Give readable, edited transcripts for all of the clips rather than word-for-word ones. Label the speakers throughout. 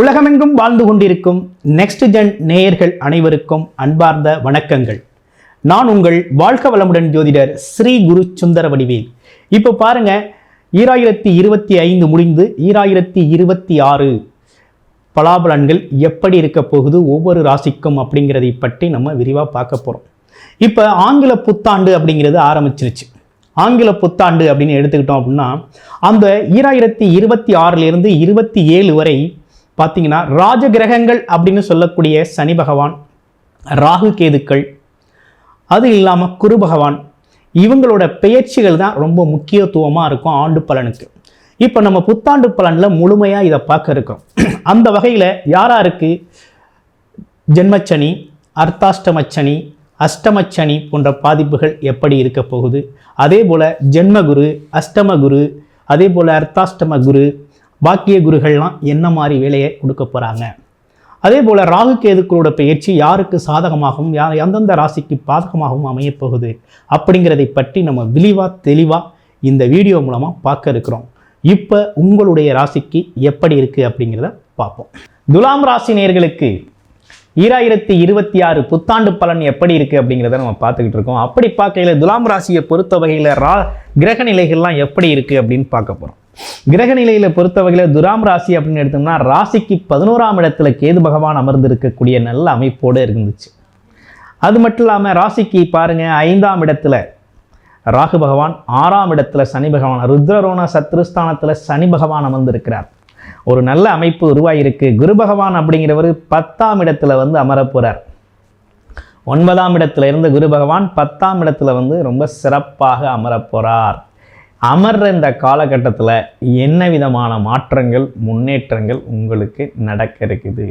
Speaker 1: உலகமெங்கும் வாழ்ந்து கொண்டிருக்கும் நெக்ஸ்ட் ஜென் நேயர்கள் அனைவருக்கும் அன்பார்ந்த வணக்கங்கள். நான் உங்கள் வாழ்க வளமுடன் ஜோதிடர் ஸ்ரீ குரு சுந்தர வடிவேல். இப்போ பாருங்க, 2025 முடிந்து 2026 பலாபலன்கள் எப்படி இருக்க போகுது ஒவ்வொரு ராசிக்கும் அப்படிங்கிறதை பற்றி நம்ம விரிவாக பார்க்க போகிறோம். இப்போ ஆங்கில புத்தாண்டு அப்படிங்கிறது ஆரம்பிச்சிருச்சு. ஆங்கில புத்தாண்டு அப்படின்னு எடுத்துக்கிட்டோம் அப்படின்னா அந்த 2026 27 வரை பார்த்தீங்கன்னா ராஜ கிரகங்கள் அப்படின்னு சொல்லக்கூடிய சனி பகவான், ராகு கேதுக்கள், அது இல்லாமல் குரு பகவான், இவங்களோட பெயர்ச்சிகள் தான் ரொம்ப முக்கியத்துவமாக இருக்கும் ஆண்டு பலனுக்கு. இப்போ நம்ம புத்தாண்டு பலனில் முழுமையாக இதை பார்க்க இருக்கோம். அந்த வகையில் யாராருக்கு ஜென்மச்சனி, அர்த்தாஷ்டமச்சனி, அஷ்டமச்சனி போன்ற பாதிப்புகள் எப்படி இருக்க போகுது, அதே போல் ஜென்மகுரு, அஷ்டமகுரு, அதே போல் அர்த்தாஷ்டம குரு, பாக்கிய குருகள்லாம் என்ன மாதிரி வேலையை கொடுக்க போகிறாங்க, அதே போல் ராகு கேதுக்களோட பயிற்சி யாருக்கு சாதகமாகவும் எந்தெந்த ராசிக்கு பாதகமாகவும் அமையப்போகுது அப்படிங்கிறதை பற்றி நம்ம தெளிவாக இந்த வீடியோ மூலமாக பார்க்க இருக்கிறோம். இப்போ உங்களுடைய ராசிக்கு எப்படி இருக்குது அப்படிங்கிறத பார்ப்போம். துலாம் ராசி நேயர்களுக்கு 2026 புத்தாண்டு பலன் எப்படி இருக்குது அப்படிங்கிறத நம்ம பார்த்துக்கிட்டு இருக்கோம். அப்படி பார்க்கையில் துலாம் ராசியை பொறுத்த வகையில் கிரக நிலைகள்லாம் எப்படி இருக்குது அப்படின்னு பார்க்க போகிறோம். கிரக நிலையில் பொறுத்த வகையில் துலாம் ராசி அப்படின்னு எடுத்தோம்னா ராசிக்கு 11ஆம் இடத்துல கேது பகவான் அமர்ந்திருக்கக்கூடிய நல்ல அமைப்போடு இருந்துச்சு. அது மட்டும் இல்லாமல் ராசிக்கு பாருங்கள் 5ஆம் இடத்துல ராகு பகவான், 6ஆம் இடத்துல சனி பகவான், ருத்ரரோண சத்ருஸ்தானத்தில் சனி பகவான் அமர்ந்திருக்கிறார். ஒரு நல்ல அமைப்பு உருவாகிருக்கு. குரு பகவான் அப்படிங்கிறவர் 10ஆம் இடத்துல அமர போகிறார். 9ஆம் இடத்துல இருந்த குரு பகவான் 10ஆம் இடத்துல ரொம்ப சிறப்பாக அமர போகிறார். அமர்ற இந்த காலகட்டத்தில் என்ன விதமான மாற்றங்கள், முன்னேற்றங்கள் உங்களுக்கு நடக்க இருக்குது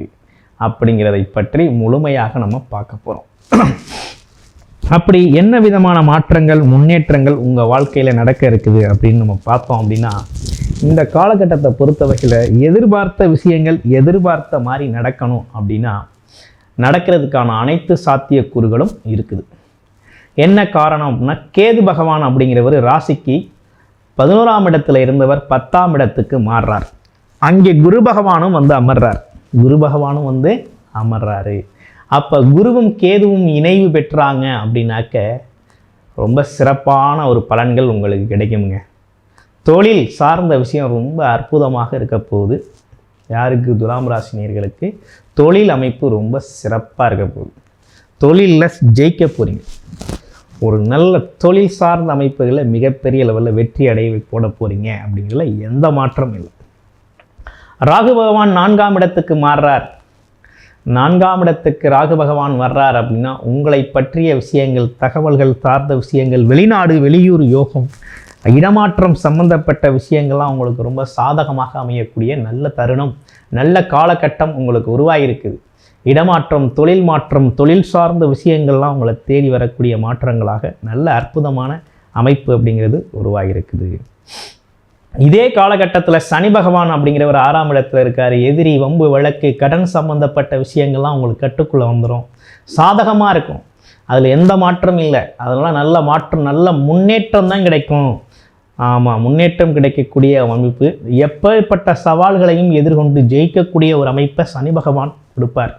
Speaker 1: அப்படிங்கிறதை பற்றி முழுமையாக நம்ம பார்க்க போகிறோம். அப்படி என்ன விதமான மாற்றங்கள், முன்னேற்றங்கள் உங்கள் வாழ்க்கையில் நடக்க இருக்குது அப்படின்னு நம்ம பார்த்தோம் அப்படின்னா, இந்த காலகட்டத்தை பொறுத்த வகையில் எதிர்பார்த்த விஷயங்கள் எதிர்பார்த்த மாதிரி நடக்கணும் அப்படின்னா நடக்கிறதுக்கான அனைத்து சாத்தியக்கூறுகளும் இருக்குது. என்ன காரணம் அப்படின்னா, கேது பகவான் அப்படிங்கிறவர் ராசிக்கு 11ஆம் இடத்துல இருந்தவர் 10ஆம் இடத்துக்கு மாறுறார். அங்கே குரு பகவானும் அமர்றார். குரு பகவானும் அமர்றாரு. அப்போ குருவும் கேதுவும் இணைவு பெற்றாங்க அப்படின்னாக்க ரொம்ப சிறப்பான ஒரு பலன்கள் உங்களுக்கு கிடைக்குங்க. தொழில் சார்ந்த விஷயம் ரொம்ப அற்புதமாக இருக்க போகுது. யாருக்கு? துலாம் ராசினியர்களுக்கு தொழில் அமைப்பு ரொம்ப சிறப்பாக இருக்க போகுது. தொழிலில் ஜெயிக்க போகிறீங்க. ஒரு நல்ல தொழில் சார்ந்த அமைப்புகளில் மிகப்பெரிய லெவலில் வெற்றி அடைய போட போகிறீங்க அப்படிங்கிறதுல எந்த மாற்றமும் இல்லை. ராகு பகவான் 4ஆம் இடத்துக்கு மாறுறார். 4ஆம் இடத்துக்கு ராகு பகவான் வர்றார் அப்படின்னா உங்களை பற்றிய விஷயங்கள், தகவல்கள் சார்ந்த விஷயங்கள், வெளிநாடு வெளியூர் யோகம், இடமாற்றம் சம்பந்தப்பட்ட விஷயங்கள்லாம் உங்களுக்கு ரொம்ப சாதகமாக அமையக்கூடிய நல்ல தருணம், நல்ல காலகட்டம் உங்களுக்கு உருவாகிருக்குது. இடமாற்றம், தொழில் மாற்றம், தொழில் சார்ந்த விஷயங்கள்லாம் உங்களை தேடி வரக்கூடிய மாற்றங்களாக நல்ல அற்புதமான அமைப்பு அப்படிங்கிறது உருவாகிருக்குது. இதே காலகட்டத்தில் சனி பகவான் அப்படிங்கிறவர் 6ஆம் இடத்துல இருக்கார். எதிரி, வம்பு, வழக்கு, கடன் சம்பந்தப்பட்ட விஷயங்கள்லாம் உங்களுக்கு கட்டுக்குள்ளே வந்துடும். சாதகமாக இருக்கும். அதில் எந்த மாற்றமும் இல்லை. அதெல்லாம் நல்ல மாற்றம், நல்ல முன்னேற்றம் தான் கிடைக்கும். ஆமாம், முன்னேற்றம் கிடைக்கக்கூடிய அமைப்பு. எப்பேற்பட்ட சவால்களையும் எதிர்கொண்டு ஜெயிக்கக்கூடிய ஒரு அமைப்பை சனி பகவான் கொடுப்பார்.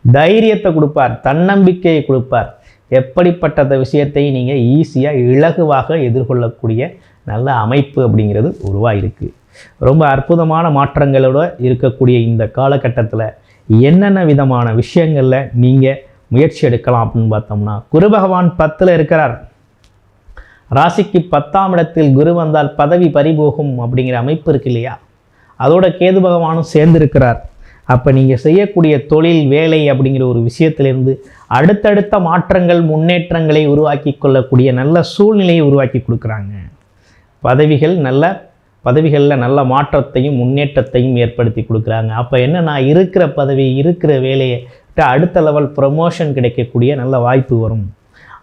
Speaker 1: தைரியத்தை கொடுப்பார், தன்னம்பிக்கையை கொடுப்பார். எப்படிப்பட்ட விஷயத்தையும் நீங்கள் ஈஸியாக இலகுவாக எதிர்கொள்ளக்கூடிய நல்ல அமைப்பு அப்படிங்கிறது உருவாகிருக்கு. ரொம்ப அற்புதமான மாற்றங்களோடு இருக்கக்கூடிய இந்த காலகட்டத்தில் என்னென்ன விதமான விஷயங்களில் நீங்கள் முயற்சி எடுக்கலாம் அப்படின்னு பார்த்தோம்னா, குரு பகவான் 10ல் இருக்கிறார். ராசிக்கு 10ஆம் இடத்தில் குரு வந்தால் பதவி பறிபோகும் அப்படிங்கிற அமைப்பு இருக்கு இல்லையா? அதோட கேது பகவானும் சேர்ந்திருக்கிறார். அப்போ நீங்கள் செய்யக்கூடிய தொழில், வேலை அப்படிங்கிற ஒரு விஷயத்திலிருந்து அடுத்தடுத்த மாற்றங்கள், முன்னேற்றங்களை உருவாக்கி கொள்ளக்கூடிய நல்ல சூழ்நிலையை உருவாக்கி கொடுக்குறாங்க. பதவிகளில் நல்ல மாற்றத்தையும் முன்னேற்றத்தையும் ஏற்படுத்தி கொடுக்குறாங்க. அப்போ என்னன்னா, இருக்கிற பதவி, இருக்கிற வேலையை அடுத்த லெவல் ப்ரமோஷன் கிடைக்கக்கூடிய நல்ல வாய்ப்பு வரும்.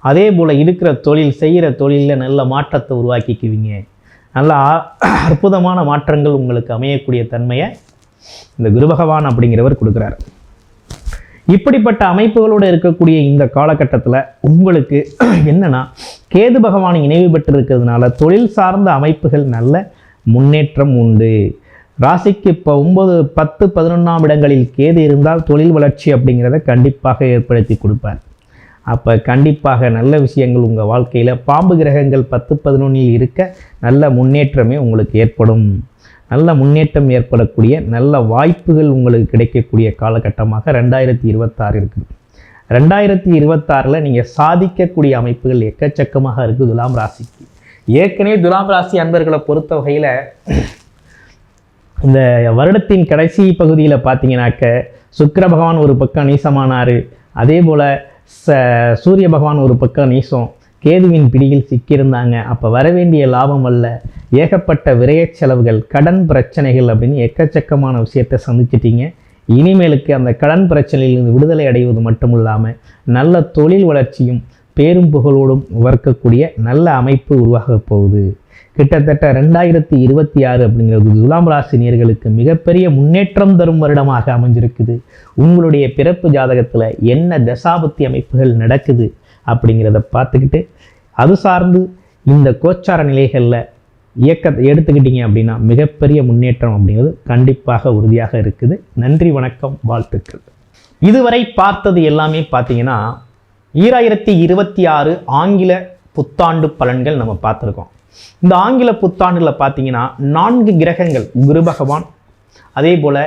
Speaker 1: அதே போல் இருக்கிற தொழில், செய்கிற தொழிலில் நல்ல மாற்றத்தை உருவாக்கிக்குவீங்க. நல்ல அற்புதமான மாற்றங்கள் உங்களுக்கு அமையக்கூடிய தன்மையை இந்த குரு பகவான் அப்படிங்கிறவர் கொடுக்குறார். இப்படிப்பட்ட அமைப்புகளோடு இருக்கக்கூடிய இந்த காலகட்டத்தில் உங்களுக்கு என்னென்னா, கேது பகவான் இணைவு பெற்று இருக்கிறதுனால தொழில் சார்ந்த அமைப்புகள் நல்ல முன்னேற்றம் உண்டு. ராசிக்கு இப்போ 9, 10, 11ஆம் இடங்களில் கேது இருந்தால் தொழில் வளர்ச்சி அப்படிங்கிறத கண்டிப்பாக ஏற்படுத்தி கொடுப்பார். அப்போ கண்டிப்பாக நல்ல விஷயங்கள் உங்கள் வாழ்க்கையில் பாம்பு கிரகங்கள் 10, 11இல் இருக்க நல்ல முன்னேற்றமே உங்களுக்கு ஏற்படும். நல்ல முன்னேற்றம் ஏற்படக்கூடிய நல்ல வாய்ப்புகள் உங்களுக்கு கிடைக்கக்கூடிய காலகட்டமாக 2026 இருக்குது. 2026 நீங்கள் சாதிக்கக்கூடிய அமைப்புகள் எக்கச்சக்கமாக இருக்குது துலாம் ராசிக்கு. ஏற்கனவே துலாம் ராசி அன்பர்களை பொறுத்த வகையில் இந்த வருடத்தின் கடைசி பகுதியில் பார்த்தீங்கன்னாக்க சுக்கிர பகவான் ஒரு பக்கம் நீசமானார். அதே போல் சூரிய பகவான் ஒரு பக்கம் நீசம், கேதுவின் பிடியில் சிக்கியிருந்தாங்க. அப்போ வரவேண்டிய லாபம் அல்ல, ஏகப்பட்ட விரய செலவுகள், கடன் பிரச்சனைகள் அப்படின்னு எக்கச்சக்கமான விஷயத்தை சந்திச்சிட்டீங்க. இனிமேலுக்கு அந்த கடன் பிரச்சனையிலிருந்து விடுதலை அடைவது மட்டும் இல்லாமல் நல்ல தொழில் வளர்ச்சியும் பேரும் புகழோடும் வர்க்கக்கூடிய நல்ல அமைப்பு உருவாக போகுது. கிட்டத்தட்ட 2026 அப்படிங்கிறது துலாம் ராசி நேயர்களுக்கு மிகப்பெரிய முன்னேற்றம் தரும் வருடமாக அமைஞ்சிருக்குது. உங்களுடைய பிறப்பு ஜாதகத்தில் என்ன தசாபுத்தி அமைப்புகள் நடக்குது அப்படிங்கிறத பார்த்துக்கிட்டு அது சார்ந்து இந்த கோச்சார நிலைகளில் எடுத்துக்கிட்டீங்க அப்படின்னா மிகப்பெரிய முன்னேற்றம் அப்படிங்கிறது கண்டிப்பாக உறுதியாக இருக்குது. நன்றி, வணக்கம், வாழ்த்துக்கள். இதுவரை பார்த்தது எல்லாமே பார்த்தீங்கன்னா 2026 ஆங்கில புத்தாண்டு பலன்கள் நம்ம பார்த்துருக்கோம். இந்த ஆங்கில புத்தாண்டில் பார்த்தீங்கன்னா 4 கிரகங்கள், குரு பகவான், அதே போல்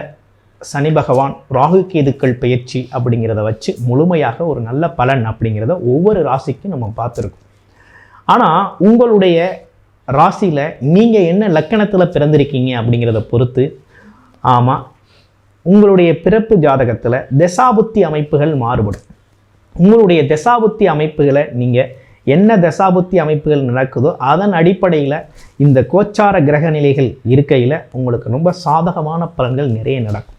Speaker 1: சனி பகவான், ராகு கேதுக்கள் பெயர்ச்சி அப்படிங்கிறத வச்சு முழுமையாக ஒரு நல்ல பலன் அப்படிங்கிறத ஒவ்வொரு ராசிக்கும் நம்ம பார்த்துருக்கோம். ஆனால் உங்களுடைய ராசியில் நீங்கள் என்ன லக்கணத்தில் பிறந்திருக்கீங்க அப்படிங்கிறத பொறுத்து, ஆமாம், உங்களுடைய பிறப்பு ஜாதகத்தில் தசாபுத்தி அமைப்புகள் மாறுபடும். உங்களுடைய தசாபுத்தி அமைப்புகளை நீங்கள் என்ன தசாபுத்தி அமைப்புகள் நடக்குதோ அதன் அடிப்படையில் இந்த கோச்சார கிரக நிலைகள் இருக்கையில் உங்களுக்கு ரொம்ப சாதகமான பலன்கள் நிறைய நடக்கும்.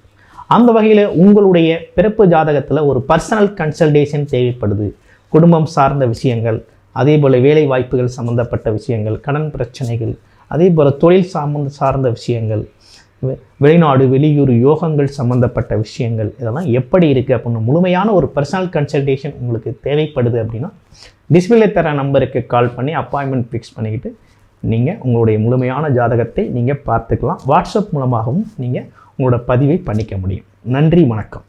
Speaker 1: அந்த வகையில் உங்களுடைய பிறப்பு ஜாதகத்தில் ஒரு பர்சனல் கன்சல்டேஷன் தேவைப்படுது. குடும்பம் சார்ந்த விஷயங்கள், அதே போல் வேலை வாய்ப்புகள் சம்மந்தப்பட்ட விஷயங்கள், கடன் பிரச்சனைகள், அதே போல் தொழில் சார்ந்த விஷயங்கள், வெளிநாடு வெளியூர் யோகங்கள் சம்மந்தப்பட்ட விஷயங்கள், இதெல்லாம் எப்படி இருக்குது அப்படின்னு முழுமையான ஒரு பர்சனல் கன்சல்டேஷன் உங்களுக்கு தேவைப்படுது அப்படின்னா டிஸ்பிளே தர நம்பருக்கு கால் பண்ணி அப்பாயின்மெண்ட் ஃபிக்ஸ் பண்ணிக்கிட்டு நீங்கள் உங்களுடைய முழுமையான ஜாதகத்தை நீங்கள் பார்த்துக்கலாம். வாட்ஸ்அப் மூலமாகவும் நீங்கள் உங்களோட பதிவை பண்ணிக்க முடியும். நன்றி, வணக்கம்.